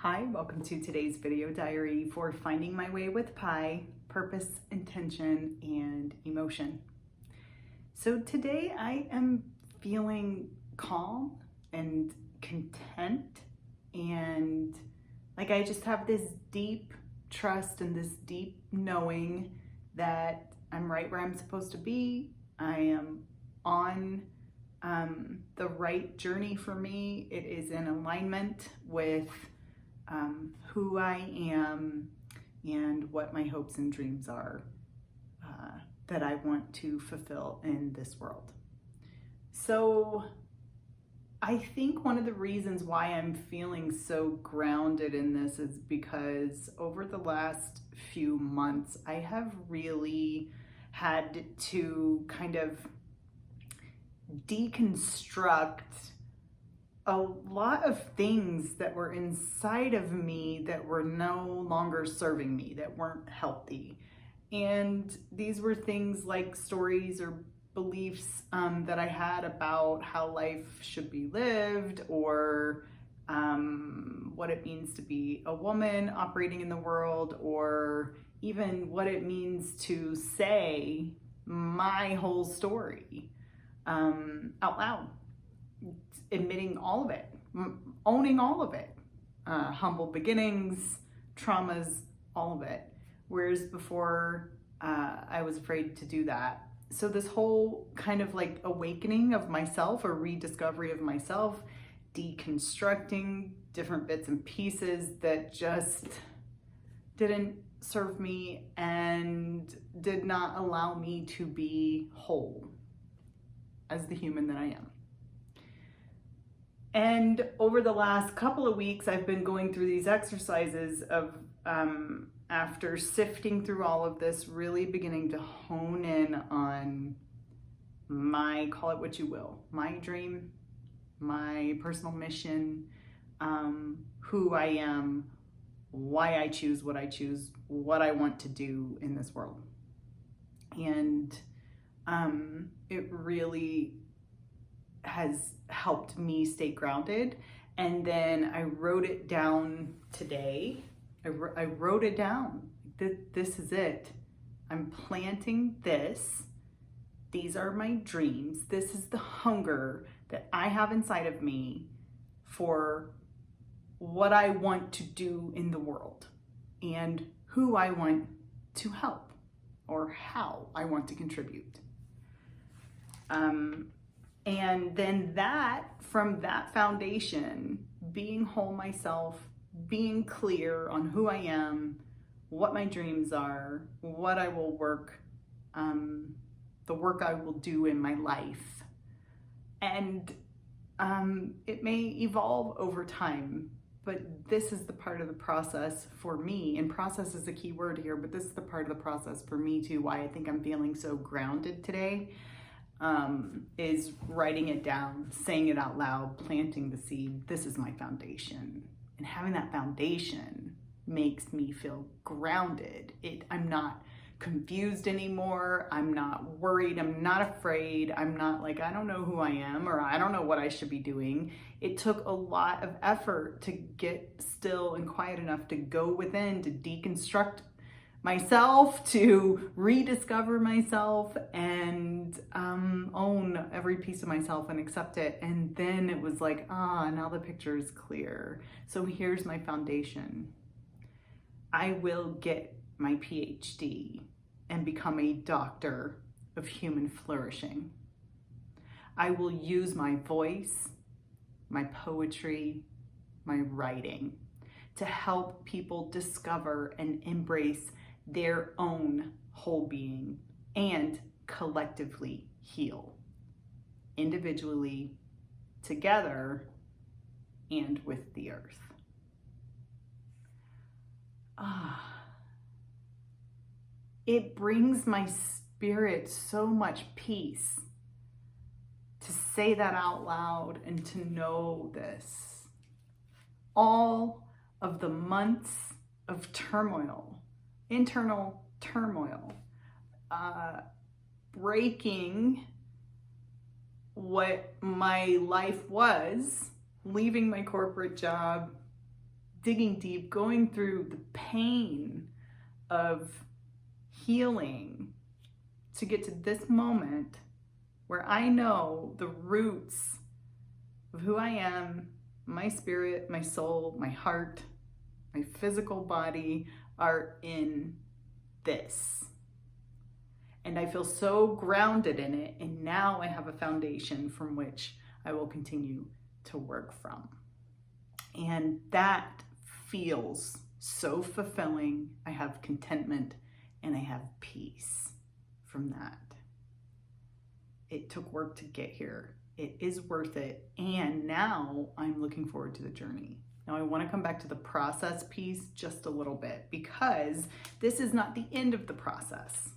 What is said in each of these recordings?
Hi, welcome to today's video diary for Finding My Way with Pi, Purpose, Intention, and Emotion. So today I am feeling calm and content, and like I just have this deep trust and this deep knowing that I'm right where I'm supposed to be. I am on the right journey for me. It is in alignment with who I am and what my hopes and dreams are that I want to fulfill in this world. So I think one of the reasons why I'm feeling so grounded in this is because over the last few months, I have really had to kind of deconstruct a lot of things that were inside of me that were no longer serving me, that weren't healthy. And these were things like stories or beliefs that I had about how life should be lived, or what it means to be a woman operating in the world, or even what it means to say my whole story out loud. Admitting all of it, owning all of it, humble beginnings, traumas, all of it. Whereas before, I was afraid to do that. So this whole kind of like awakening of myself, or rediscovery of myself, deconstructing different bits and pieces that just didn't serve me and did not allow me to be whole as the human that I am. And over the last couple of weeks, I've been going through these exercises of, after sifting through all of this, really beginning to hone in on my, call it what you will, my dream, my personal mission, who I am, why I choose, what I want to do in this world. And it really has helped me stay grounded. And then I wrote it down today. I wrote it down. This is it. I'm planting this. These are my dreams. This is the hunger that I have inside of me for what I want to do in the world and who I want to help, or how I want to contribute. And then from that foundation, being whole myself, being clear on who I am, what my dreams are, what I will work, the work I will do in my life. And it may evolve over time, but this is the part of the process for me. And process is a key word here, but this is the part of the process for me too, why I think I'm feeling so grounded today. Is writing it down, saying it out loud, planting the seed. This is my foundation. And having that foundation makes me feel grounded. I'm not confused anymore. I'm not worried. I'm not afraid. I'm not like, I don't know who I am, or I don't know what I should be doing. It took a lot of effort to get still and quiet enough to go within, to deconstruct myself, to rediscover myself, and own every piece of myself and accept it. And then it was like, now the picture is clear. So here's my foundation. I will get my PhD and become a doctor of human flourishing. I will use my voice, my poetry, my writing to help people discover and embrace their own whole being and collectively heal, individually, together, and with the earth. It brings my spirit so much peace to say that out loud and to know this. All of the months of turmoil, internal turmoil, breaking what my life was, leaving my corporate job, digging deep, going through the pain of healing to get to this moment where I know the roots of who I am, my spirit, my soul, my heart, my physical body are in this. And I feel so grounded in it. And now I have a foundation from which I will continue to work from. And that feels so fulfilling. I have contentment and I have peace from that. It took work to get here. It is worth it. And now I'm looking forward to the journey. Now I want to come back to the process piece just a little bit, because this is not the end of the process.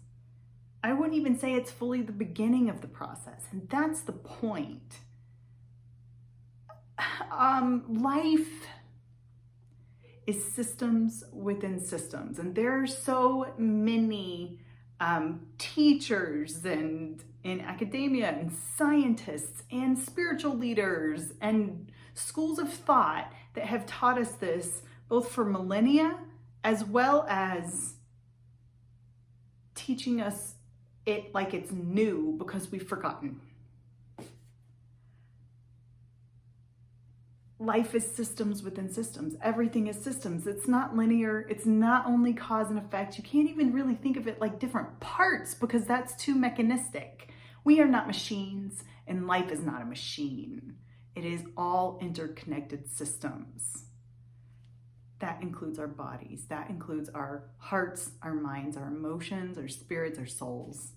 I wouldn't even say it's fully the beginning of the process. And that's the point. Life is systems within systems. And there are so many teachers and in academia and scientists and spiritual leaders and schools of thought that have taught us this both for millennia as well as teaching us it like it's new because we've forgotten. Life is systems within systems. Everything is systems. It's not linear. It's not only cause and effect. You can't even really think of it like different parts because that's too mechanistic. We are not machines, and life is not a machine. It is all interconnected systems. That includes our bodies. That includes our hearts, our minds, our emotions, our spirits, our souls.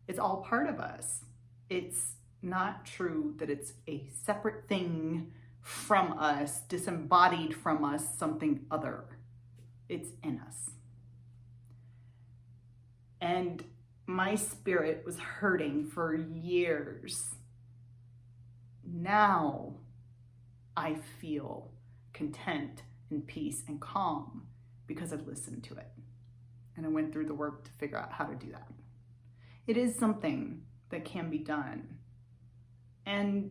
It's all part of us. It's not true that it's a separate thing from us, disembodied from us, something other. It's in us. And my spirit was hurting for years. Now I feel content and peace and calm because I've listened to it. And I went through the work to figure out how to do that. It is something that can be done. And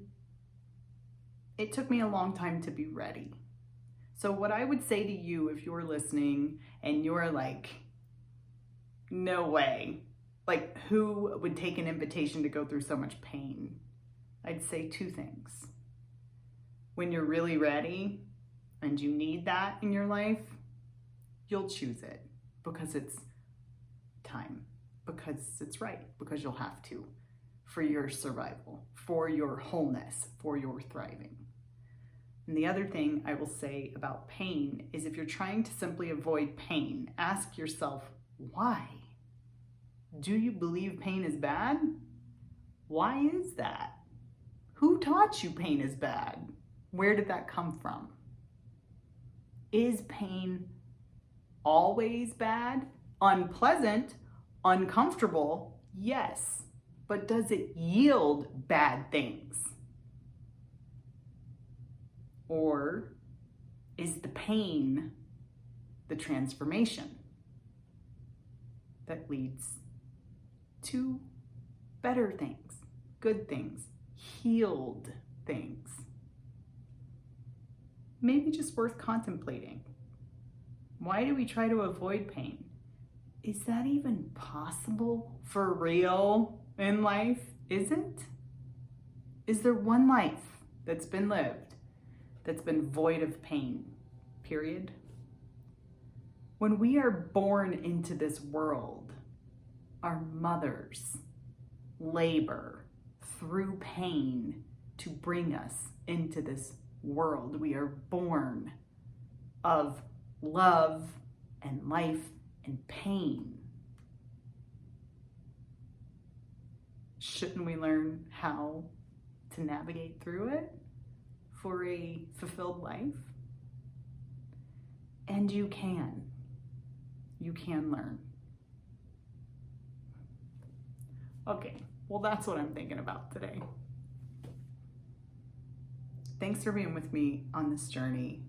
it took me a long time to be ready. So what I would say to you if you're listening and you're like, no way, like who would take an invitation to go through so much pain? I'd say two things. When you're really ready and you need that in your life, you'll choose it because it's time, because it's right, because you'll have to, for your survival, for your wholeness, for your thriving. And the other thing I will say about pain is if you're trying to simply avoid pain, ask yourself, why? Do you believe pain is bad? Why is that? Who taught you pain is bad? Where did that come from? Is pain always bad? Unpleasant? Uncomfortable? Yes. But does it yield bad things? Or is the pain the transformation that leads to better things, good things, healed things? Maybe just worth contemplating. Why do we try to avoid pain? Is that even possible for real in life? Is it? Is there one life that's been lived that's been void of pain, period? When we are born into this world, our mothers labor through pain to bring us into this world. We are born of love and life and pain. Shouldn't we learn how to navigate through it for a fulfilled life? And you can learn. Okay, well, that's what I'm thinking about today. Thanks for being with me on this journey.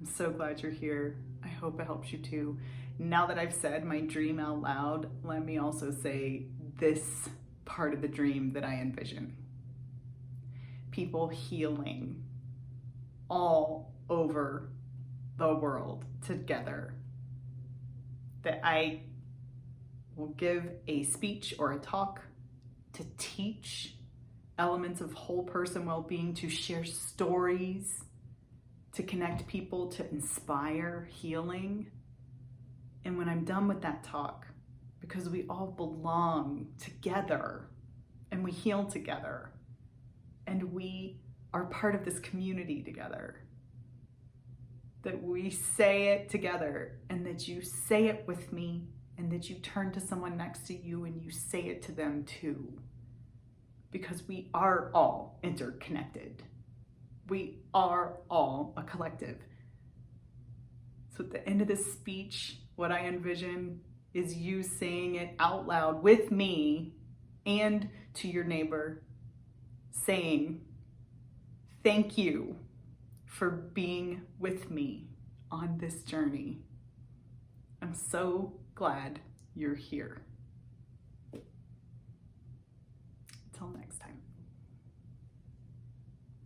I'm so glad you're here. I hope it helps you too. Now that I've said my dream out loud, let me also say this part of the dream that I envision. People healing all over the world together. That I will give a speech or a talk to teach elements of whole person well-being, to share stories, to connect people, to inspire healing. And when I'm done with that talk, because we all belong together and we heal together and we are part of this community together, that we say it together and that you say it with me and that you turn to someone next to you and you say it to them too. Because we are all interconnected. We are all a collective. So at the end of this speech, what I envision is you saying it out loud with me and to your neighbor, saying, thank you for being with me on this journey. I'm so glad you're here.